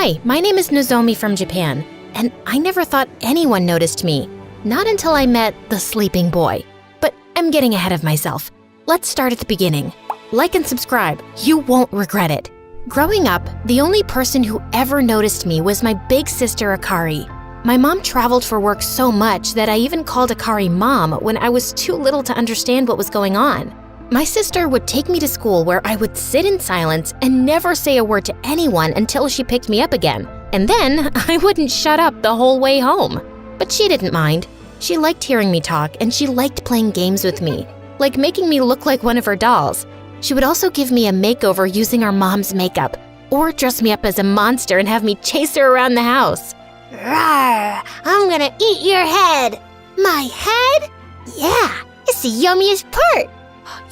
Hi, my name is Nozomi from Japan, and I never thought anyone noticed me. Not until I met the sleeping boy. But I'm getting ahead of myself. Let's start at the beginning. Like and subscribe, you won't regret it. Growing up, the only person who ever noticed me was my big sister Akari. My mom traveled for work so much that I even called Akari Mom when I was too little to understand what was going on. My sister would take me to school where I would sit in silence and never say a word to anyone until she picked me up again. And then I wouldn't shut up the whole way home. But she didn't mind. She liked hearing me talk and she liked playing games with me, like making me look like one of her dolls. She would also give me a makeover using our mom's makeup, or dress me up as a monster and have me chase her around the house. Rawr! I'm gonna eat your head! My head? Yeah, it's the yummiest part!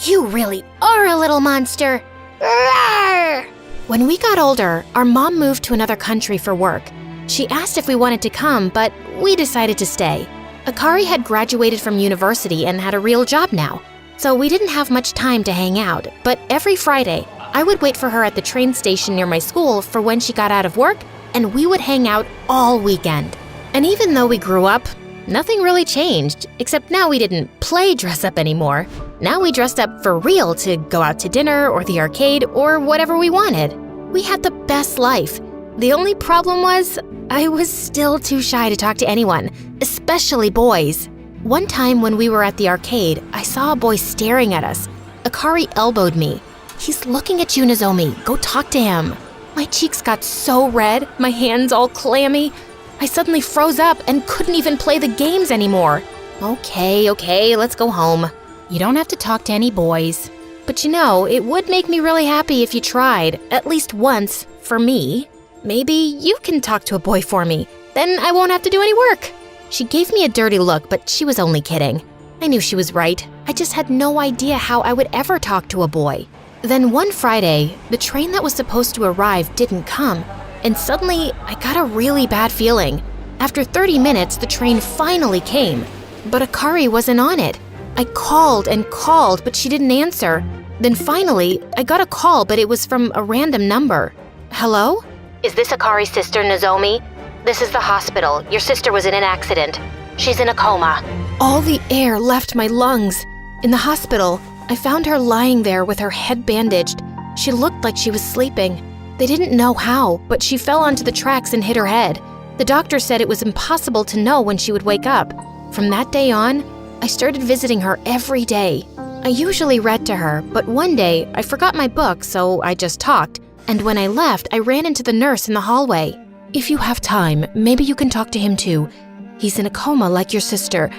You really are a little monster! Rawr! When we got older, our mom moved to another country for work. She asked if we wanted to come, but we decided to stay. Akari had graduated from university and had a real job now, so we didn't have much time to hang out, but every Friday, I would wait for her at the train station near my school for when she got out of work, and we would hang out all weekend. And even though we grew up, nothing really changed, except now we didn't play dress up anymore. Now we dressed up for real to go out to dinner or the arcade or whatever we wanted. We had the best life. The only problem was, I was still too shy to talk to anyone, especially boys. One time when we were at the arcade, I saw a boy staring at us. Akari elbowed me. "He's looking at you, Nozomi. Go talk to him." My cheeks got so red, my hands all clammy. I suddenly froze up and couldn't even play the games anymore. Okay, let's go home. You don't have to talk to any boys. But you know, it would make me really happy if you tried, at least once, for me. Maybe you can talk to a boy for me. Then I won't have to do any work. She gave me a dirty look, but she was only kidding. I knew she was right. I just had no idea how I would ever talk to a boy. Then one Friday, the train that was supposed to arrive didn't come, and suddenly I got a really bad feeling. After 30 minutes, the train finally came, but Akari wasn't on it. I called and called, but she didn't answer. Then finally, I got a call, but it was from a random number. Hello? Is this Akari's sister, Nozomi? This is the hospital. Your sister was in an accident. She's in a coma. All the air left my lungs. In the hospital, I found her lying there with her head bandaged. She looked like she was sleeping. They didn't know how, but she fell onto the tracks and hit her head. The doctor said it was impossible to know when she would wake up. From that day on, I started visiting her every day. I usually read to her, but one day I forgot my book, so I just talked. And when I left, I ran into the nurse in the hallway. "If you have time, maybe you can talk to him too. He's in a coma like your sister.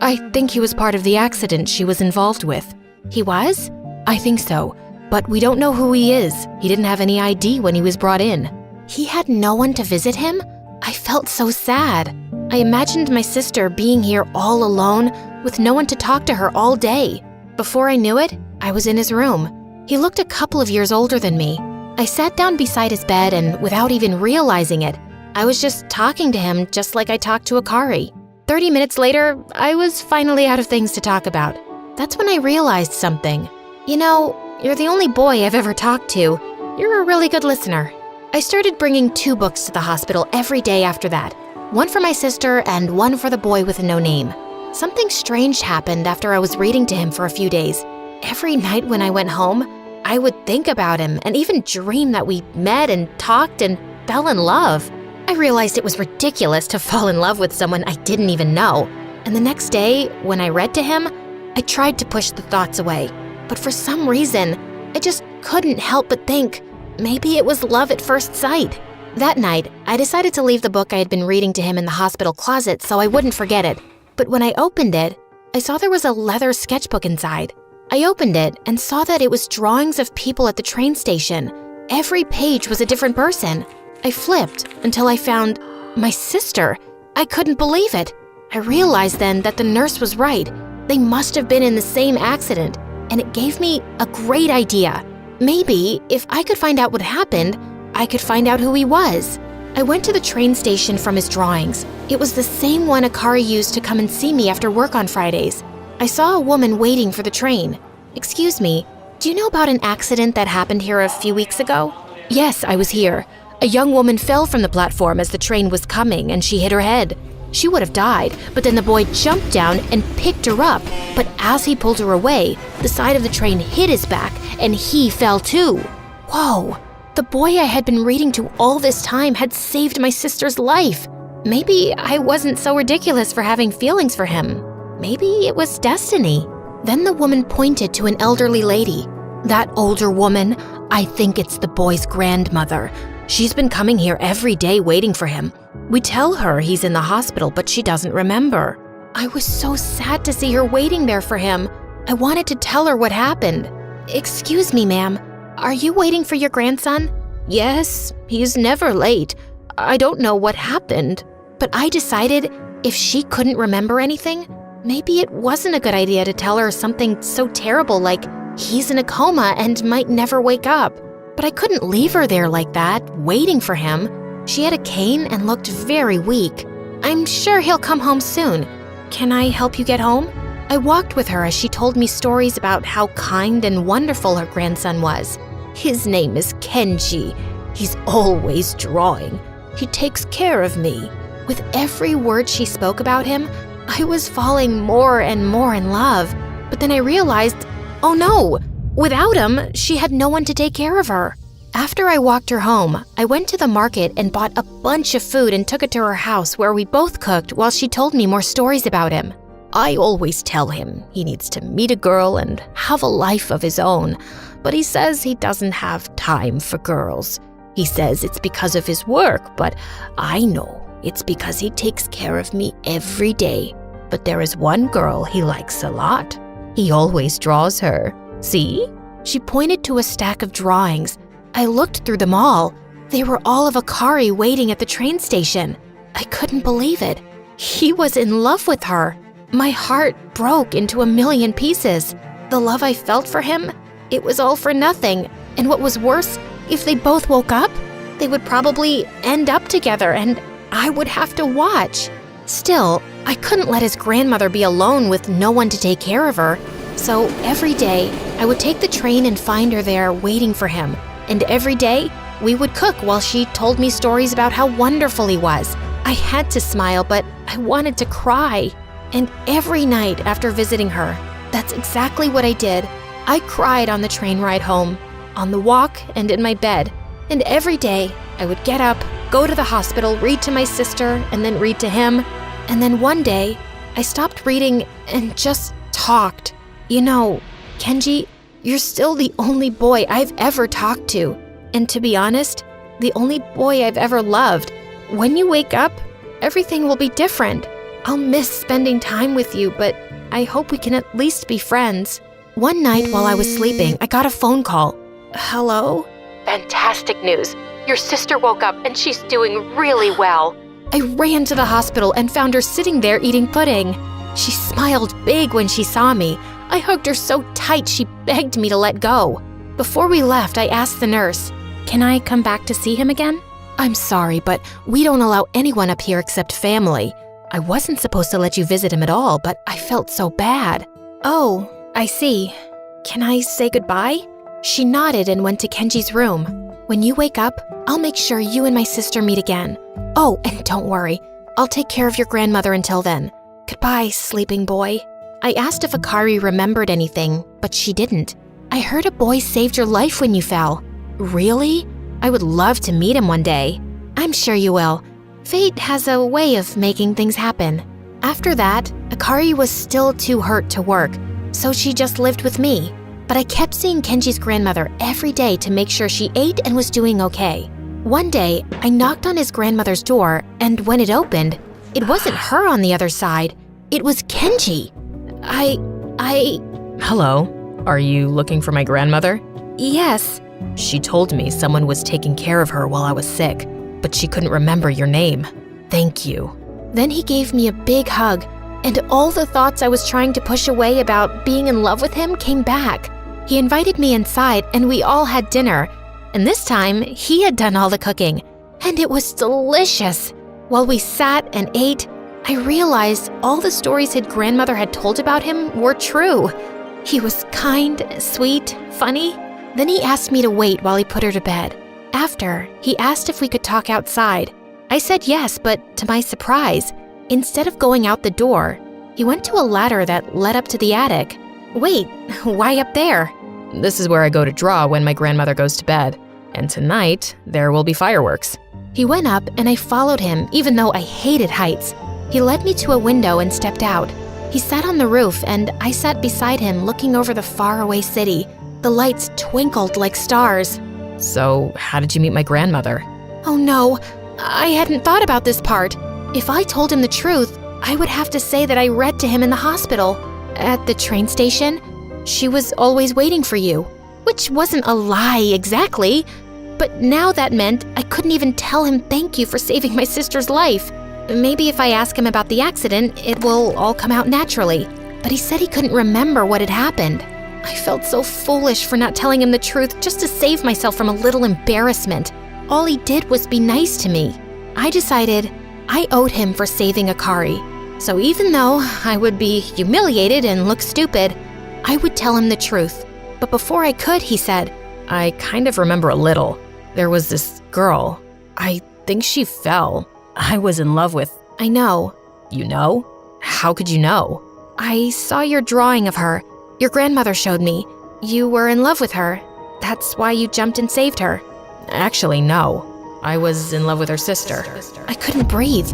I think he was part of the accident she was involved with." "He was?" "I think so, but we don't know who he is. He didn't have any ID when he was brought in." He had no one to visit him? I felt so sad. I imagined my sister being here all alone with no one to talk to her all day. Before I knew it, I was in his room. He looked a couple of years older than me. I sat down beside his bed and without even realizing it, I was just talking to him just like I talked to Akari. 30 minutes later, I was finally out of things to talk about. That's when I realized something. You know, you're the only boy I've ever talked to. You're a really good listener. I started bringing 2 books to the hospital every day after that. One for my sister and one for the boy with no name. Something strange happened after I was reading to him for a few days. Every night when I went home, I would think about him and even dream that we met and talked and fell in love. I realized it was ridiculous to fall in love with someone I didn't even know. And the next day, when I read to him, I tried to push the thoughts away. But for some reason, I just couldn't help but think, maybe it was love at first sight. That night, I decided to leave the book I had been reading to him in the hospital closet so I wouldn't forget it. But when I opened it, I saw there was a leather sketchbook inside. I opened it and saw that it was drawings of people at the train station. Every page was a different person. I flipped until I found my sister. I couldn't believe it. I realized then that the nurse was right. They must have been in the same accident, and it gave me a great idea. Maybe if I could find out what happened, I could find out who he was. I went to the train station from his drawings. It was the same one Akari used to come and see me after work on Fridays. I saw a woman waiting for the train. "Excuse me, do you know about an accident that happened here a few weeks ago?" "Yes, I was here. A young woman fell from the platform as the train was coming and she hit her head. She would have died, but then the boy jumped down and picked her up. But as he pulled her away, the side of the train hit his back and he fell too. Whoa, the boy I had been reading to all this time had saved my sister's life. Maybe I wasn't so ridiculous for having feelings for him. Maybe it was destiny. Then the woman pointed to an elderly lady. That older woman, I think it's the boy's grandmother. She's been coming here every day waiting for him. We tell her he's in the hospital, but she doesn't remember. I was so sad to see her waiting there for him. I wanted to tell her what happened. Excuse me, ma'am. Are you waiting for your grandson? Yes, he's never late. I don't know what happened. But I decided if she couldn't remember anything, maybe it wasn't a good idea to tell her something so terrible like he's in a coma and might never wake up. But I couldn't leave her there like that, waiting for him. She had a cane and looked very weak. I'm sure he'll come home soon. Can I help you get home? I walked with her as she told me stories about how kind and wonderful her grandson was. His name is Kenji. He's always drawing. He takes care of me. With every word she spoke about him, I was falling more and more in love. But then I realized, oh no, without him, she had no one to take care of her. After I walked her home, I went to the market and bought a bunch of food and took it to her house where we both cooked while she told me more stories about him. I always tell him he needs to meet a girl and have a life of his own, but he says he doesn't have time for girls. He says it's because of his work, but I know it's because he takes care of me every day. But there is one girl he likes a lot. He always draws her. See? She pointed to a stack of drawings. I looked through them all. They were all of Akari waiting at the train station. I couldn't believe it. He was in love with her. My heart broke into a million pieces. The love I felt for him, it was all for nothing. And what was worse, if they both woke up, they would probably end up together and I would have to watch. Still, I couldn't let his grandmother be alone with no one to take care of her. So every day, I would take the train and find her there waiting for him. And every day, we would cook while she told me stories about how wonderful he was. I had to smile, but I wanted to cry. And every night after visiting her, that's exactly what I did. I cried on the train ride home, on the walk, and in my bed. And every day, I would get up, go to the hospital, read to my sister, and then read to him. And then one day, I stopped reading and just talked. You know, Kenji, you're still the only boy I've ever talked to. And to be honest, the only boy I've ever loved. When you wake up, everything will be different. I'll miss spending time with you, but I hope we can at least be friends. One night while I was sleeping, I got a phone call. Hello? Fantastic news. Your sister woke up and she's doing really well. I ran to the hospital and found her sitting there eating pudding. She smiled big when she saw me. I hugged her so tight she begged me to let go. Before we left, I asked the nurse, "Can I come back to see him again?" "I'm sorry, but we don't allow anyone up here except family. I wasn't supposed to let you visit him at all, but I felt so bad." "Oh, I see. Can I say goodbye?" She nodded and went to Kenji's room. "When you wake up, I'll make sure you and my sister meet again. Oh, and don't worry. I'll take care of your grandmother until then. Goodbye, sleeping boy." I asked if Akari remembered anything, but she didn't. "I heard a boy saved your life when you fell." "Really? I would love to meet him one day." "I'm sure you will. Fate has a way of making things happen." After that, Akari was still too hurt to work, so she just lived with me. But I kept seeing Kenji's grandmother every day to make sure she ate and was doing okay. One day, I knocked on his grandmother's door, and when it opened, it wasn't her on the other side. It was Kenji. Hello, are you looking for my grandmother? Yes. She told me someone was taking care of her while I was sick, but she couldn't remember your name. Thank you. Then he gave me a big hug, and all the thoughts I was trying to push away about being in love with him came back. He invited me inside, and we all had dinner. And this time, he had done all the cooking, and it was delicious. While we sat and ate, I realized all the stories his grandmother had told about him were true. He was kind, sweet, funny. Then he asked me to wait while he put her to bed. After, he asked if we could talk outside. I said yes, but to my surprise, instead of going out the door, he went to a ladder that led up to the attic. Wait, why up there? This is where I go to draw when my grandmother goes to bed. And tonight, there will be fireworks. He went up and I followed him, even though I hated heights. He led me to a window and stepped out. He sat on the roof and I sat beside him looking over the faraway city. The lights twinkled like stars. So, how did you meet my grandmother? Oh no, I hadn't thought about this part. If I told him the truth, I would have to say that I read to him in the hospital. At the train station, she was always waiting for you. Which wasn't a lie exactly, but now that meant I couldn't even tell him thank you for saving my sister's life. Maybe if I ask him about the accident, it will all come out naturally. But he said he couldn't remember what had happened. I felt so foolish for not telling him the truth just to save myself from a little embarrassment. All he did was be nice to me. I decided I owed him for saving Akari. So even though I would be humiliated and look stupid, I would tell him the truth. But before I could, he said, I kind of remember a little. There was this girl. I think she fell. I was in love with. I know. You know? How could you know? I saw your drawing of her. Your grandmother showed me. You were in love with her. That's why you jumped and saved her. Actually, no. I was in love with her sister. I couldn't breathe.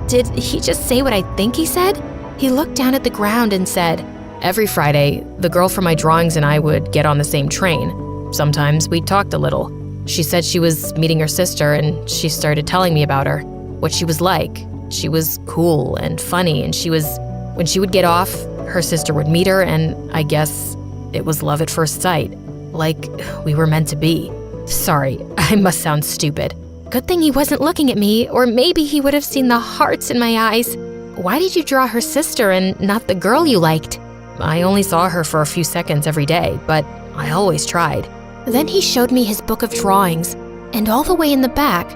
Did he just say what I think he said? He looked down at the ground and said, Every Friday, the girl from my drawings and I would get on the same train. Sometimes we talked a little. She said she was meeting her sister and she started telling me about her, what she was like. She was cool and funny and when she would get off, her sister would meet her and I guess it was love at first sight. Like we were meant to be. Sorry, I must sound stupid. Good thing he wasn't looking at me, or maybe he would have seen the hearts in my eyes. Why did you draw her sister and not the girl you liked? I only saw her for a few seconds every day, but I always tried. Then he showed me his book of drawings, and all the way in the back,